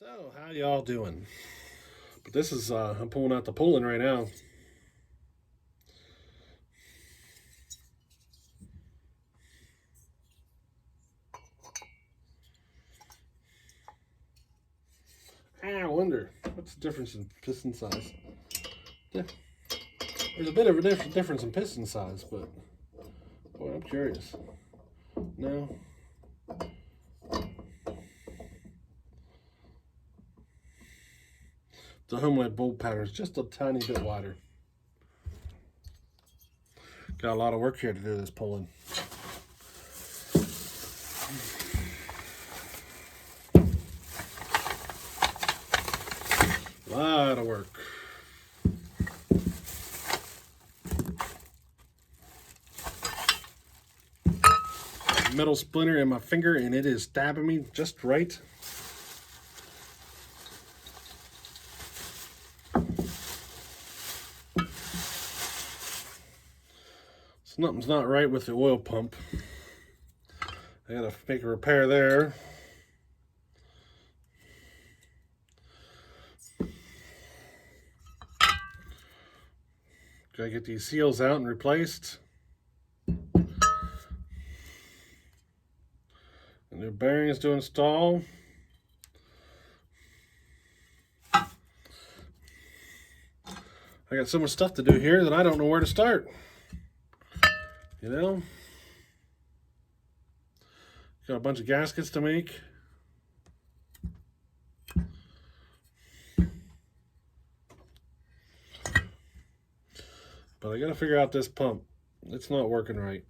So, how y'all doing? But this is, I'm pulling out the Poulan right now. I wonder, what's the difference in piston size? There's a bit of a difference in piston size, but boy, I'm curious. No? The homemade bolt pattern is just a tiny bit wider. Got a lot of work here to do this Poulan. A lot of work. Metal splinter in my finger and it is stabbing me just right. Something's not right with the oil pump. I gotta make a repair there. Gotta get these seals out and replaced. A new bearings to install. I got so much stuff to do here that I don't know where to start. You know? Got a bunch of gaskets to make. But I gotta figure out this pump. It's not working right.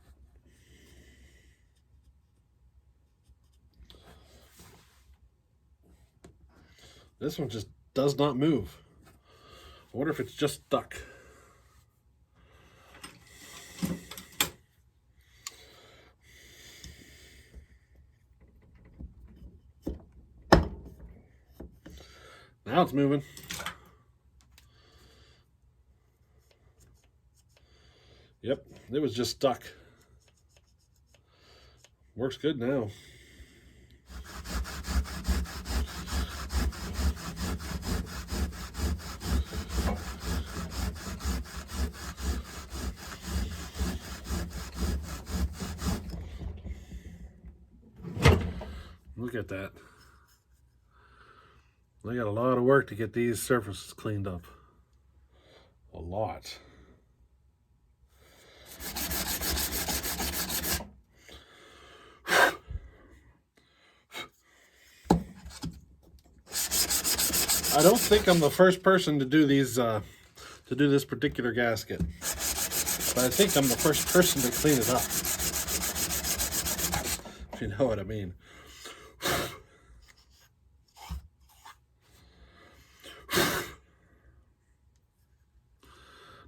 This one just does not move. I wonder if it's just stuck. Now it's moving. Yep, it was just stuck. Works good now. Look at that. I got a lot of work to get these surfaces cleaned up. A lot. I don't think I'm the first person to do these, to do this particular gasket, but I think I'm the first person to clean it up. If you know what I mean.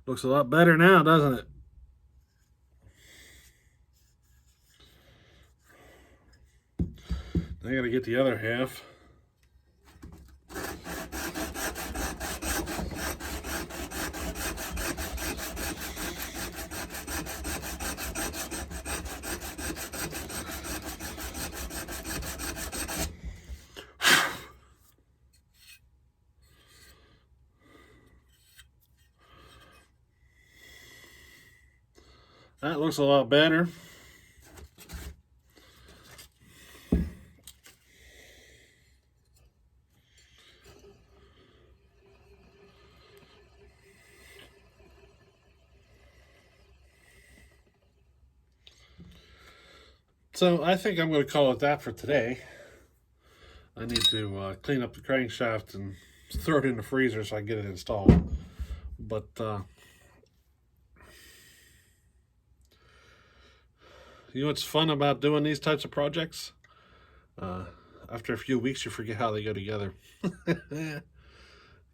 Looks a lot better now, doesn't it? I gotta get the other half. That looks a lot better. So I think I'm going to call it that for today. I need to clean up the crankshaft and throw it in the freezer so I can get it installed. But you know what's fun about doing these types of projects? After a few weeks, you forget how they go together.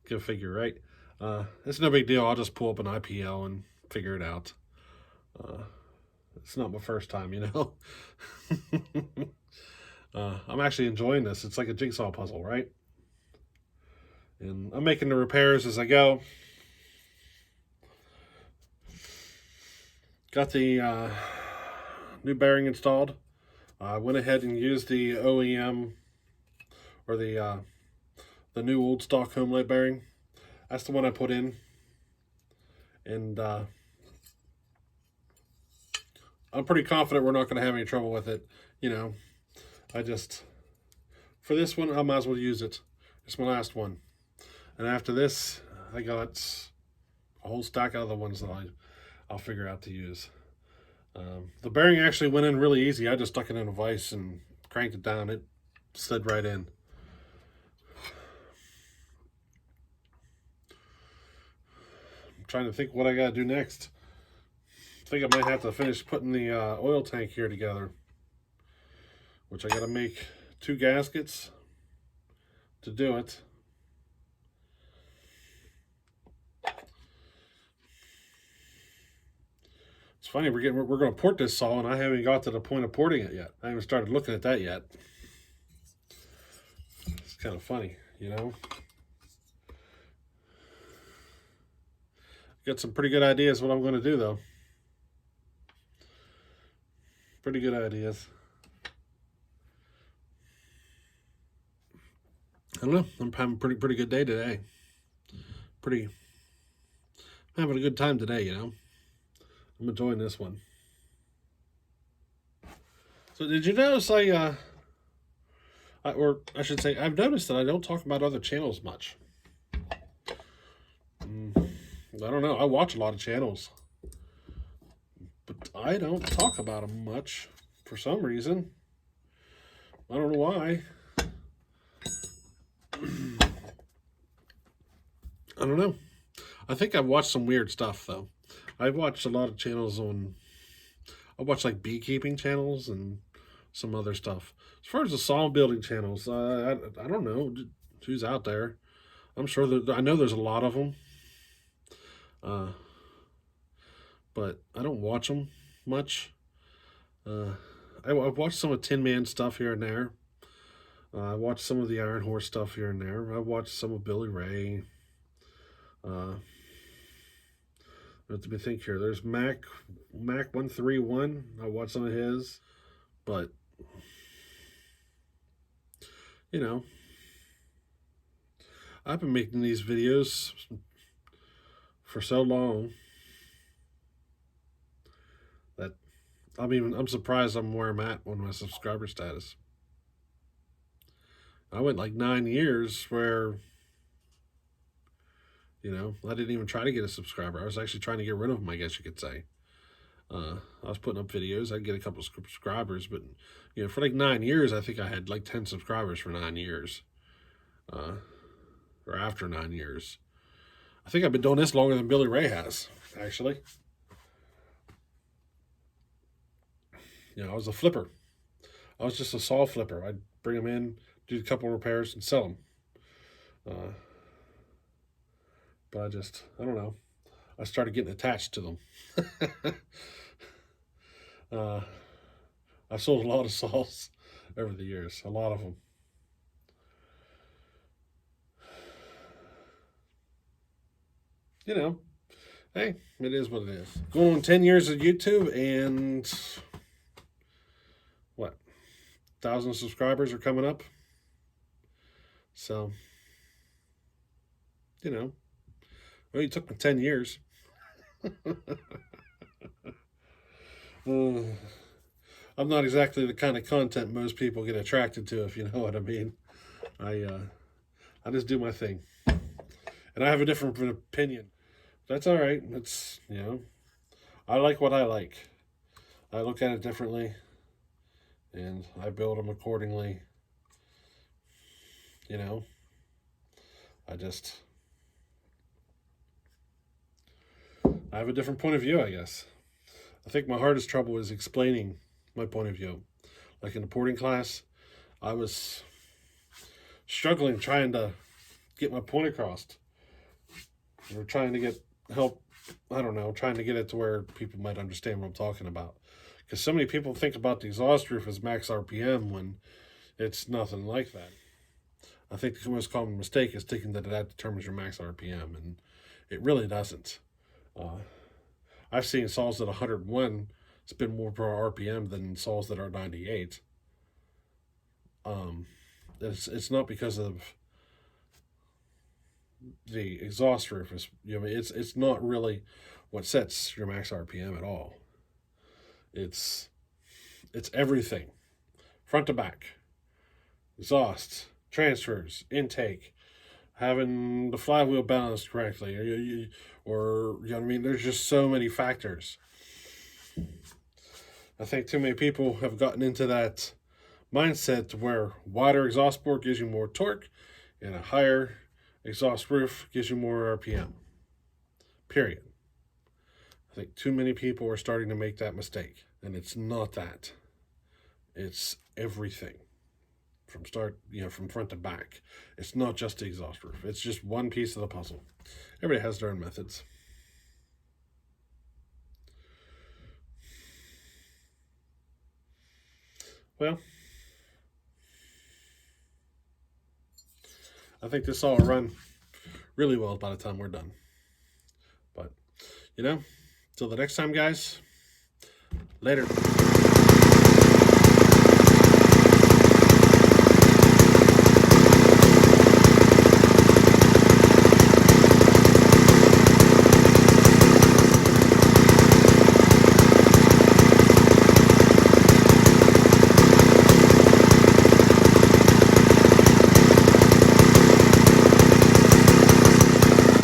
Go figure, right? It's no big deal. I'll just pull up an IPL and figure it out. It's not my first time, you know. I'm actually enjoying this. It's like a jigsaw puzzle, right? And I'm making the repairs as I go. Got the new bearing installed. I went ahead and used the OEM or the the new old stock home light bearing. That's the one I put in. And I'm pretty confident we're not going to have any trouble with it. You know, I just, for this one, I might as well use it. It's my last one. And after this, I got a whole stack of other ones that I'll figure out to use. The bearing actually went in really easy. I just stuck it in a vise and cranked it down. It slid right in. I'm trying to think what I got to do next. I think I might have to finish putting the oil tank here together, which I got to make 2 gaskets to do it. It's funny, we're going to port this saw, and I haven't got to the point of porting it yet. I haven't started looking at that yet. It's kind of funny, you know. Got some pretty good ideas what I'm going to do, though. Pretty good ideas. I don't know. I'm having a pretty good day today. I'm having a good time today, you know. I'm enjoying this one. So did you notice or I should say, I've noticed that I don't talk about other channels much. I don't know. I watch a lot of channels, but I don't talk about them much for some reason. I don't know why. I don't know. I think I've watched some weird stuff, though. I've watched a lot of channels I watch like beekeeping channels and some other stuff. As far as the saw building channels, I don't know who's out there. I'm sure I know there's a lot of them. But I don't watch them much. I've watched some of Tin Man stuff here and there. I watched some of the Iron Horse stuff here and there. I watched some of Billy Ray. Let me think here. There's Mac 131. I watched some of his, but you know, I've been making these videos for so long that I'm surprised I'm where I'm at on my subscriber status. I went like 9 years where, you know, I didn't even try to get a subscriber. I was actually trying to get rid of them, I guess you could say. I was putting up videos. I'd get a couple of subscribers, but, you know, for like 9 years, I think I had like 10 subscribers for 9 years. Or after 9 years. I think I've been doing this longer than Billy Ray has, actually. You know, I was a flipper. I was just a saw flipper. I'd bring them in, do a couple of repairs, and sell them. But I don't know. I started getting attached to them. I've sold a lot of saws over the years, a lot of them. You know, hey, it is what it is. Going on 10 years of YouTube, and what, 1,000 subscribers are coming up. So, you know, well, it took me 10 years. I'm not exactly the kind of content most people get attracted to, if you know what I mean. I just do my thing. And I have a different opinion. That's all right. It's, you know, I like what I like. I look at it differently, and I build them accordingly. You know, I have a different point of view, I guess. I think my hardest trouble is explaining my point of view. Like in the porting class, I was struggling trying to get my point across. Or trying to get help, I don't know, trying to get it to where people might understand what I'm talking about. Because so many people think about the exhaust roof as max RPM when it's nothing like that. I think the most common mistake is thinking that determines your max RPM, and it really doesn't. I've seen saws at 101 spin more per RPM than saws that are 98. It's not because of the exhaust roof is, you know, it's not really what sets your max RPM at all. It's everything, front to back, exhaust, transfers, intake, having the flywheel balanced correctly, or you know what I mean. There's just so many factors. I think too many people have gotten into that mindset where wider exhaust port gives you more torque, and a higher exhaust roof gives you more RPM. Period. I think too many people are starting to make that mistake, and it's not that. It's everything from start, you know, from front to back. It's not just the exhaust roof. It's just one piece of the puzzle. Everybody has their own methods. Well, I think this all will run really well by the time we're done. But, you know, till the next time, guys, later.